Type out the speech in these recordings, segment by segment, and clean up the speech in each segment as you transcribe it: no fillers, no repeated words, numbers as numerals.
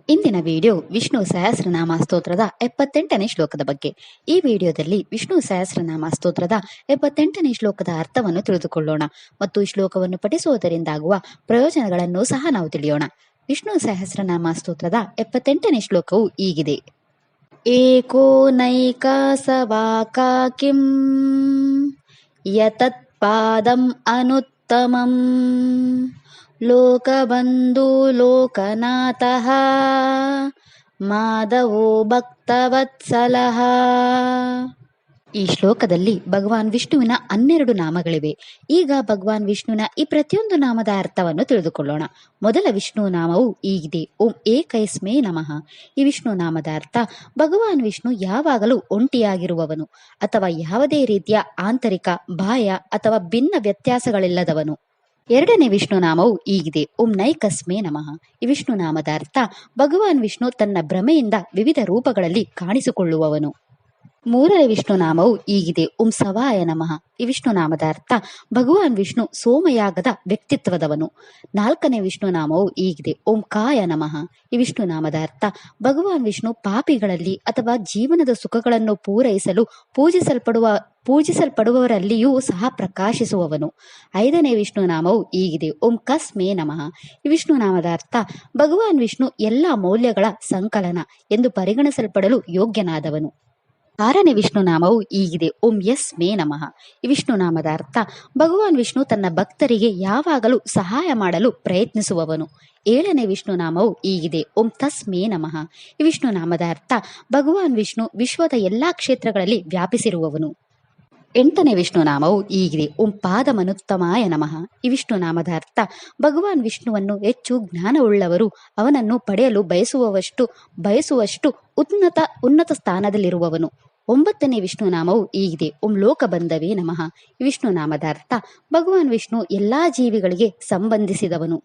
ಇಂದಿನ ವಿಡಿಯೋ ವಿಷ್ಣು ಸಹಸ್ರನಾಮ ಸ್ತೋತ್ರದ 78ನೇ ಶ್ಲೋಕದ ಬಗ್ಗೆ. ಈ ವಿಡಿಯೋದಲ್ಲಿ ವಿಷ್ಣು ಸಹಸ್ರನಾಮ ಸ್ತೋತ್ರದ 78ನೇ ಶ್ಲೋಕದ ಅರ್ಥವನ್ನು ತಿಳಿದುಕೊಳ್ಳೋಣ ಮತ್ತು ಈ ಶ್ಲೋಕವನ್ನು ಪಠಿಸುವುದರಿಂದಾಗುವ ಪ್ರಯೋಜನಗಳನ್ನು ಸಹ ನಾವು ತಿಳಿಯೋಣ. ವಿಷ್ಣು ಸಹಸ್ರನಾಮ ಸ್ತೋತ್ರದ 78ನೇ ಶ್ಲೋಕವು ಹೀಗಿದೆ. ಏಕೋ ನೈಕ ಸವಾಕಾ ಕಿಂ ಯತತ್ ಪಾದಂ ಅನುತ್ತಮಂ ಲೋಕಬಂಧು ಲೋಕನಾಥಃ ಮಾಧವೋ ಭಕ್ತವತ್ಸಲಃ. ಈ ಶ್ಲೋಕದಲ್ಲಿ ಭಗವಾನ್ ವಿಷ್ಣುವಿನ 12 ನಾಮಗಳಿವೆ. ಈಗ ಭಗವಾನ್ ವಿಷ್ಣುವಿನ ಈ ಪ್ರತಿಯೊಂದು ನಾಮದ ಅರ್ಥವನ್ನು ತಿಳಿದುಕೊಳ್ಳೋಣ. ಮೊದಲ ವಿಷ್ಣು ನಾಮವು ಹೀಗಿದೆ. ಓಂ ಏಕೈಸ್ಮೇ ನಮಃ. ಈ ವಿಷ್ಣು ನಾಮದ ಅರ್ಥ ಭಗವಾನ್ ವಿಷ್ಣು ಯಾವಾಗಲೂ ಒಂಟಿಯಾಗಿರುವವನು ಅಥವಾ ಯಾವುದೇ ರೀತಿಯ ಆಂತರಿಕ, ಬಾಹ್ಯ ಅಥವಾ ಭಿನ್ನ ವ್ಯತ್ಯಾಸಗಳಿಲ್ಲದವನು. ಎರಡನೇ ವಿಷ್ಣು ನಾಮವು ಹೀಗಿದೆ. ಓಂ ನೈಕಸ್ಮೇ ನಮಃ. ಈ ವಿಷ್ಣು ನಾಮದ ಅರ್ಥ ಭಗವಾನ್ ವಿಷ್ಣು ತನ್ನ ಭ್ರಮೆಯಿಂದ ವಿವಿಧ ರೂಪಗಳಲ್ಲಿ ಕಾಣಿಸಿಕೊಳ್ಳುವವನು. ಮೂರನೇ ವಿಷ್ಣು ನಾಮವು ಹೀಗಿದೆ. ಓಂ ಸವಾಯ ನಮಃ. ಈ ವಿಷ್ಣು ನಾಮದ ಅರ್ಥ ಭಗವಾನ್ ವಿಷ್ಣು ಸೋಮಯಾಗದ ವ್ಯಕ್ತಿತ್ವದವನು. ನಾಲ್ಕನೇ ವಿಷ್ಣು ನಾಮವು ಹೀಗಿದೆ. ಓಂ ಕಾಯ ನಮಃ. ಈ ವಿಷ್ಣು ನಾಮದ ಅರ್ಥ ಭಗವಾನ್ ವಿಷ್ಣು ಪಾಪಿಗಳಲ್ಲಿ ಅಥವಾ ಜೀವನದ ಸುಖಗಳನ್ನು ಪೂರೈಸಲು ಪೂಜಿಸಲ್ಪಡುವವರಲ್ಲಿಯೂ ಸಹ ಪ್ರಕಾಶಿಸುವವನು. ಐದನೇ ವಿಷ್ಣು ನಾಮವು ಹೀಗಿದೆ. ಓಂ ಕಸ್ಮೇ ನಮಃ. ಈ ವಿಷ್ಣು ನಾಮದ ಅರ್ಥ ಭಗವಾನ್ ವಿಷ್ಣು ಎಲ್ಲ ಮೌಲ್ಯಗಳ ಸಂಕಲನ ಎಂದು ಪರಿಗಣಿಸಲ್ಪಡಲು ಯೋಗ್ಯನಾದವನು. ಆರನೇ ವಿಷ್ಣು ನಾಮವು ಹೀಗಿದೆ. ಓಂ ಯಸ್ಮೇ ನಮಃ. ಈ ವಿಷ್ಣು ನಾಮದ ಅರ್ಥ ಭಗವಾನ್ ವಿಷ್ಣು ತನ್ನ ಭಕ್ತರಿಗೆ ಯಾವಾಗಲೂ ಸಹಾಯ ಮಾಡಲು ಪ್ರಯತ್ನಿಸುವವನು. ಏಳನೇ ವಿಷ್ಣು ನಾಮವು ಹೀಗಿದೆ. ಓಂ ತಸ್ಮೇ ನಮಃ. ಈ ವಿಷ್ಣು ನಾಮದ ಅರ್ಥ ಭಗವಾನ್ ವಿಷ್ಣು ವಿಶ್ವದ ಎಲ್ಲಾ ಕ್ಷೇತ್ರಗಳಲ್ಲಿ ವ್ಯಾಪಿಸಿರುವವನು. ಎಂಟನೇ ವಿಷ್ಣು ನಾಮವು ಹೀಗಿದೆ. ಓಂ ಪಾದಮನುತ್ತಮಾಯ ನಮಃ. ಈ ವಿಷ್ಣು ನಾಮದ ಅರ್ಥ ಭಗವಾನ್ ವಿಷ್ಣುವನ್ನು ಹೆಚ್ಚು ಜ್ಞಾನವುಳ್ಳವರು ಅವನನ್ನು ಪಡೆಯಲು ಬಯಸುವಷ್ಟು ಉನ್ನತ ಸ್ಥಾನದಲ್ಲಿರುವವನು. ಒಂಬತ್ತನೇ ವಿಷ್ಣು ನಾಮವು ಹೀಗಿದೆ. ಓಂ ಲೋಕಬಂಧವೇ ನಮಃ. ಈ ವಿಷ್ಣು ನಾಮದ ಅರ್ಥ ಭಗವಾನ್ ವಿಷ್ಣು ಎಲ್ಲಾ ಜೀವಿಗಳಿಗೆ ಸಂಬಂಧಿಸಿದವನು.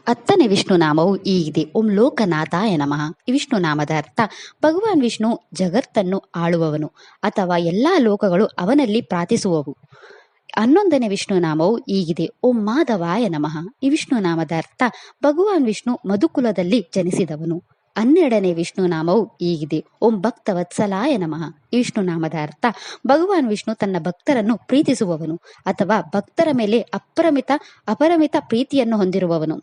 ಹತ್ತನೇ ವಿಷ್ಣು ನಾಮವು ಹೀಗಿದೆ. ಓಂ ಲೋಕನಾಥಾಯ ನಮಃ. ಈ ವಿಷ್ಣು ನಾಮದ ಅರ್ಥ ಭಗವಾನ್ ವಿಷ್ಣು ಜಗತ್ತನ್ನು ಆಳುವವನು ಅಥವಾ ಎಲ್ಲಾ ಲೋಕಗಳು ಅವನಲ್ಲಿ ಪ್ರಾರ್ಥಿಸುವವು. 11ನೇ ವಿಷ್ಣು ನಾಮವು ಹೀಗಿದೆ. ಓಂ ಮಾಧವಾಯ ನಮಃ. ಈ ವಿಷ್ಣು ನಾಮದ ಅರ್ಥ ಭಗವಾನ್ ವಿಷ್ಣು ಮಧುಕುಲದಲ್ಲಿ ಜನಿಸಿದವನು. 12ನೇ ವಿಷ್ಣು ನಾಮವು ಹೀಗಿದೆ. ಓಂ ಭಕ್ತವತ್ಸಲಾಯ ನಮಃ. ಈ ವಿಷ್ಣು ನಾಮದ ಅರ್ಥ ಭಗವಾನ್ ವಿಷ್ಣು ತನ್ನ ಭಕ್ತರನ್ನು ಪ್ರೀತಿಸುವವನು ಅಥವಾ ಭಕ್ತರ ಮೇಲೆ ಅಪರಿಮಿತ ಪ್ರೀತಿಯನ್ನು ಹೊಂದಿರುವವನು.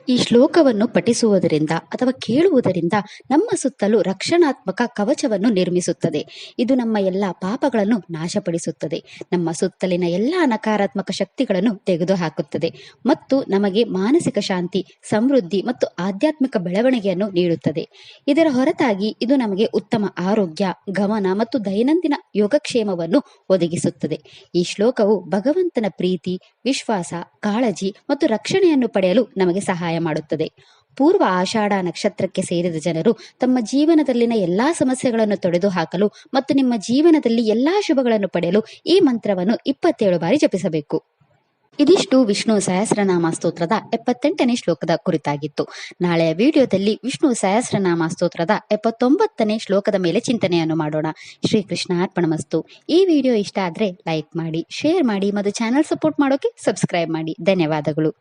ಈ ಶ್ಲೋಕವನ್ನು ಪಠಿಸುವುದರಿಂದ ಅಥವಾ ಕೇಳುವುದರಿಂದ ನಮ್ಮ ಸುತ್ತಲೂ ರಕ್ಷಣಾತ್ಮಕ ಕವಚವನ್ನು ನಿರ್ಮಿಸುತ್ತದೆ. ಇದು ನಮ್ಮ ಎಲ್ಲ ಪಾಪಗಳನ್ನು ನಾಶಪಡಿಸುತ್ತದೆ, ನಮ್ಮ ಸುತ್ತಲಿನ ಎಲ್ಲ ನಕಾರಾತ್ಮಕ ಶಕ್ತಿಗಳನ್ನು ತೆಗೆದುಹಾಕುತ್ತದೆ ಮತ್ತು ನಮಗೆ ಮಾನಸಿಕ ಶಾಂತಿ, ಸಮೃದ್ಧಿ ಮತ್ತು ಆಧ್ಯಾತ್ಮಿಕ ಬೆಳವಣಿಗೆಯನ್ನು ನೀಡುತ್ತದೆ. ಇದರ ಹೊರತಾಗಿ ಇದು ನಮಗೆ ಉತ್ತಮ ಆರೋಗ್ಯ, ಗಮನ ಮತ್ತು ದೈನಂದಿನ ಯೋಗಕ್ಷೇಮವನ್ನು ಒದಗಿಸುತ್ತದೆ. ಈ ಶ್ಲೋಕವು ಭಗವಂತನ ಪ್ರೀತಿ, ವಿಶ್ವಾಸ, ಕಾಳಜಿ ಮತ್ತು ರಕ್ಷಣೆಯನ್ನು ಪಡೆಯಲು ನಮಗೆ ಸಹಾಯ ಮಾಡುತ್ತದೆ. ಪೂರ್ವ ಆಷಾಢ ನಕ್ಷತ್ರಕ್ಕೆ ಸೇರಿದ ಜನರು ತಮ್ಮ ಜೀವನದಲ್ಲಿನ ಎಲ್ಲಾ ಸಮಸ್ಯೆಗಳನ್ನು ತೊಡೆದುಹಾಕಲು ಮತ್ತು ನಿಮ್ಮ ಜೀವನದಲ್ಲಿ ಎಲ್ಲಾ ಶುಭಗಳನ್ನು ಪಡೆಯಲು ಈ ಮಂತ್ರವನ್ನು 27 ಬಾರಿ ಜಪಿಸಬೇಕು. ಇದಿಷ್ಟು ವಿಷ್ಣು ಸಹಸ್ರನಾಮ ಸ್ತೋತ್ರದ 78ನೇ ಶ್ಲೋಕದ ಕುರಿತಾಗಿತ್ತು. ನಾಳೆಯ ವಿಡಿಯೋದಲ್ಲಿ ವಿಷ್ಣು ಸಹಸ್ರನಾಮ ಸ್ತೋತ್ರದ 79ನೇ ಶ್ಲೋಕದ ಮೇಲೆ ಚಿಂತನೆಯನ್ನು ಮಾಡೋಣ. ಶ್ರೀಕೃಷ್ಣ ಅರ್ಪಣಮಸ್ತು. ಈ ವಿಡಿಯೋ ಇಷ್ಟ ಆದ್ರೆ ಲೈಕ್ ಮಾಡಿ, ಶೇರ್ ಮಾಡಿ ಮತ್ತು ಚಾನೆಲ್ ಸಪೋರ್ಟ್ ಮಾಡೋಕೆ ಸಬ್ಸ್ಕ್ರೈಬ್ ಮಾಡಿ. ಧನ್ಯವಾದಗಳು.